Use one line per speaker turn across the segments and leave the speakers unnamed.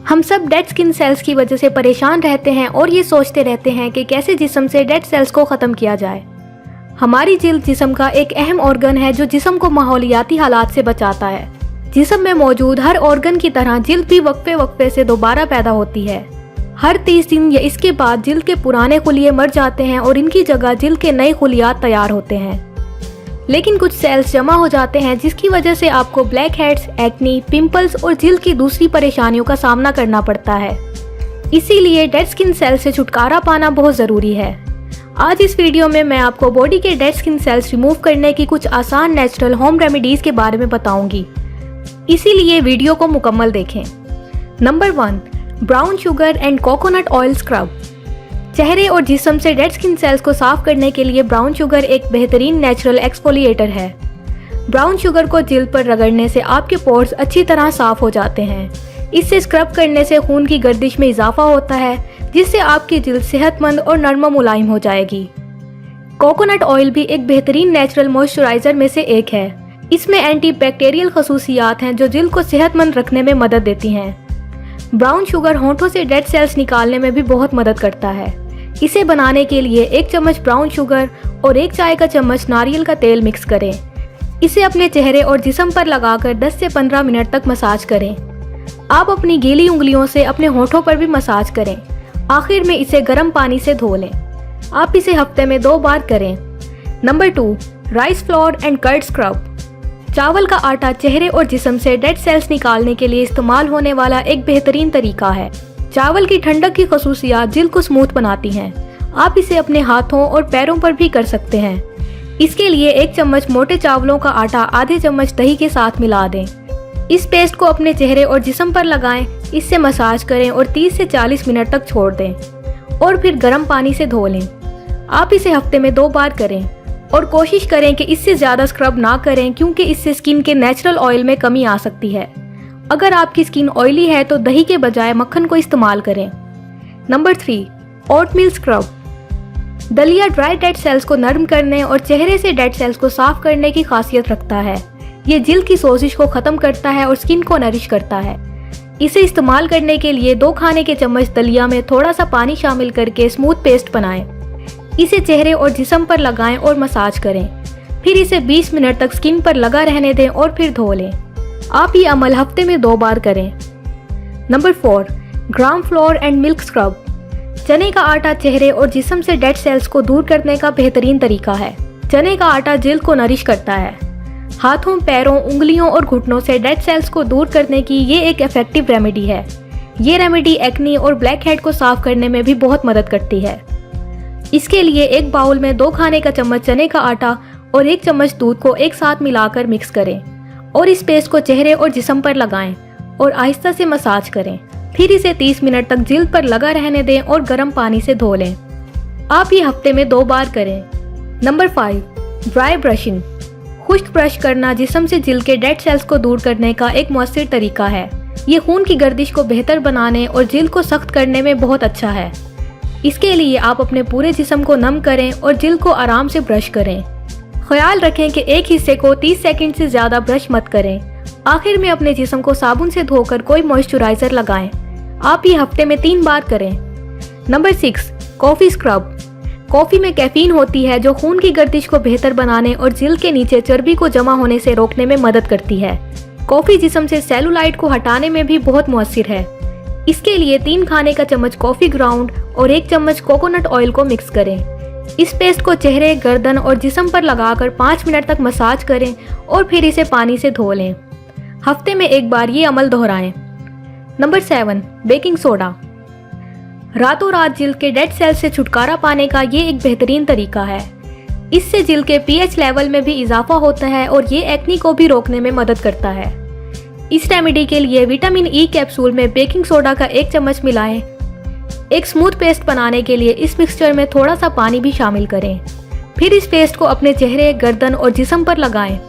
हम सब dead skin cells की वजह से परेशान रहते हैं और ये सोचते रहते हैं कि कैसे जिस्म से डेड सेल्स को ख़त्म किया जाए। हमारी जिल्द जिस्म का एक अहम ऑर्गन है जो जिस्म को माहौलियाती हालात से बचाता है। जिस्म में मौजूद हर ऑर्गन की तरह जिल्द भी वक्फे वक्फे से दोबारा पैदा होती है। हर 30 दिन या इसके बाद जिल्द के पुराने खुलिये मर जाते हैं और इनकी जगह जिल्द के नए खुलियात तैयार होते हैं। लेकिन कुछ सेल्स जमा हो जाते हैं जिसकी वजह से आपको ब्लैक हेड्स, एक्नी, पिंपल्स और जिल्द की दूसरी परेशानियों का सामना करना पड़ता है। इसीलिए डेड स्किन सेल से छुटकारा पाना बहुत ज़रूरी है। आज इस वीडियो में मैं आपको बॉडी के डेड स्किन सेल्स रिमूव करने की कुछ आसान नेचुरल होम रेमेडीज़ के बारे में बताऊंगी, इसीलिए वीडियो को मुकम्मल देखें। Number 1, brown sugar and coconut oil scrub. चेहरे और जिस्म से डेड स्किन सेल्स को साफ करने के लिए ब्राउन शुगर एक बेहतरीन नेचुरल एक्सफोलिएटर है। ब्राउन शुगर को जिल्द पर रगड़ने से आपके पोर्स अच्छी तरह साफ हो जाते हैं। इससे स्क्रब करने से खून की गर्दिश में इजाफा होता है, जिससे आपकी जिल्द सेहतमंद और नर्म मुलायम हो जाएगी। कोकोनट ऑयल भी एक बेहतरीन नेचुरल मॉइस्चराइजर में से एक है। इसमें एंटी बैक्टीरियल खसूसियात हैं जो जिल्द को सेहतमंद रखने में मदद देती हैं। ब्राउन शुगर होंठों से डेड सेल्स निकालने में भी बहुत मदद करता है। इसे बनाने के लिए 1 चम्मच ब्राउन शुगर और 1 चाय का चम्मच नारियल का तेल मिक्स करें। इसे अपने चेहरे और जिस्म पर लगाकर 10 से 15 मिनट तक मसाज करें। आप अपनी गीली उंगलियों से अपने होंठों पर भी मसाज करें। आखिर में इसे गर्म पानी से धो लें। आप इसे हफ्ते में 2 बार करें। Number 2, rice flour and curd scrub. चावल का आटा चेहरे और जिस्म से डेड सेल्स निकालने के लिए इस्तेमाल होने वाला एक बेहतरीन तरीका है। चावल की ठंडक की खसूसियात जिल्द को स्मूथ बनाती हैं। आप इसे अपने हाथों और पैरों पर भी कर सकते हैं। इसके लिए 1 चम्मच मोटे चावलों का आटा आधे चम्मच दही के साथ मिला दें। इस पेस्ट को अपने चेहरे और जिस्म पर लगाएं, इससे मसाज करें और 30 से 40 मिनट तक छोड़ दें और फिर गर्म पानी से धो लें। आप इसे हफ्ते में 2 बार करें और कोशिश करें कि इससे ज़्यादा स्क्रब ना करें, क्योंकि इससे स्किन के नेचुरल ऑयल में कमी आ सकती है। अगर आपकी स्किन ऑयली है तो दही के बजाय मक्खन को इस्तेमाल करें। Number 3, oatmeal scrub. दलिया ड्राई डेड सेल्स को नरम करने और चेहरे से डेड सेल्स को साफ करने की खासियत रखता है। ये जिल्द की सोजिश को ख़त्म करता है और स्किन को नरिश करता है। इसे इस्तेमाल करने के लिए 2 खाने के चम्मच दलिया में थोड़ा सा पानी शामिल करके स्मूथ पेस्ट बनाएं। इसे चेहरे और जिस्म पर लगाएं और मसाज करें। फिर इसे 20 मिनट तक स्किन पर लगा रहने दें और फिर धो लें। आप ये अमल हफ्ते में 2 बार करें। Number 4, gram floor and milk scrub. चने का आटा चेहरे और जिस्म से डेड सेल्स को दूर करने का बेहतरीन तरीका है। चने का आटा जिल्द को नरिश करता है। हाथों, पैरों, उंगलियों और घुटनों से डेड सेल्स को दूर करने की ये एक इफेक्टिव रेमेडी है। ये रेमेडी एक्नी और ब्लैक हेड को साफ करने में भी बहुत मदद करती है। इसके लिए 1 बाउल में 2 खाने का चम्मच चने का आटा और 1 चम्मच दूध को एक साथ मिलाकर मिक्स करें और इस पेस्ट को चेहरे और जिस्म पर लगाएं और आहिस्ता से मसाज करें। फिर इसे 30 मिनट तक जिल्द पर लगा रहने दें और गर्म पानी से धो लें। आप ये हफ्ते में 2 बार करें। Number 5, dry brushing. खुश्क ब्रश करना जिस्म से जिल्द के डेड सेल्स को दूर करने का एक मौसर तरीका है। ये खून की गर्दिश को बेहतर बनाने और जिल्द को सख्त करने में बहुत अच्छा है। इसके लिए आप अपने पूरे जिस्म को नम करें और जिल्द को आराम से ब्रश करें। ख्याल रखें कि एक हिस्से को 30 सेकंड से ज़्यादा ब्रश मत करें। आखिर में अपने जिस्म को साबुन से धोकर कोई मॉइस्चराइजर लगाएं। आप ये हफ्ते में 3 बार करें। Number 6, coffee scrub. कॉफ़ी में कैफीन होती है जो खून की गर्दिश को बेहतर बनाने और जिल्द के नीचे चर्बी को जमा होने से रोकने में मदद करती है। कॉफ़ी जिस्म से सेलुलाइट को हटाने में भी बहुत मुअस्सिर है। इसके लिए 3 खाने का चम्मच कॉफ़ी ग्राउंड और 1 चम्मच कोकोनट ऑयल को मिक्स करें। इस पेस्ट को चेहरे, गर्दन और जिस्म पर लगाकर 5 मिनट तक मसाज करें और फिर इसे पानी से धो लें। हफ्ते में 1 बार ये अमल दोहराएं। Number 7, baking soda. रातों रात जिल्द के डेड सेल्स से छुटकारा पाने का ये एक बेहतरीन तरीका है। इससे जिल्द के pH लेवल में भी इजाफा होता है और ये एक्नी को भी रोकने में मदद करता है। इस रेमेडी के लिए विटामिन ई कैप्सूल में बेकिंग सोडा का 1 चम्मच मिलाएं। एक स्मूथ पेस्ट बनाने के लिए इस मिक्सचर में थोड़ा सा पानी भी शामिल करें। फिर इस पेस्ट को अपने चेहरे, गर्दन और जिस्म पर लगाएं।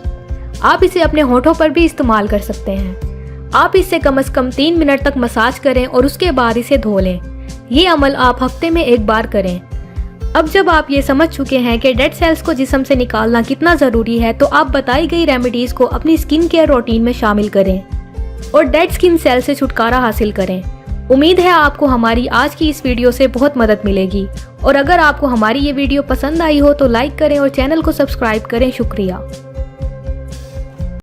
आप इसे अपने होठों पर भी इस्तेमाल कर सकते हैं। आप इससे कम से कम 3 मिनट तक मसाज करें और उसके बाद इसे धो लें। ये अमल आप हफ्ते में 1 बार करें। अब जब आप ये समझ चुके हैं कि डेड सेल्स को जिस्म से निकालना कितना ज़रूरी है, तो आप बताई गई रेमेडीज़ को अपनी स्किन केयर रूटीन में शामिल करें और डेड स्किन सेल से छुटकारा हासिल करें। उम्मीद है आपको हमारी आज की इस वीडियो से बहुत मदद मिलेगी और अगर आपको हमारी ये वीडियो पसंद आई हो तो लाइक करें और चैनल को सब्सक्राइब करें। शुक्रिया।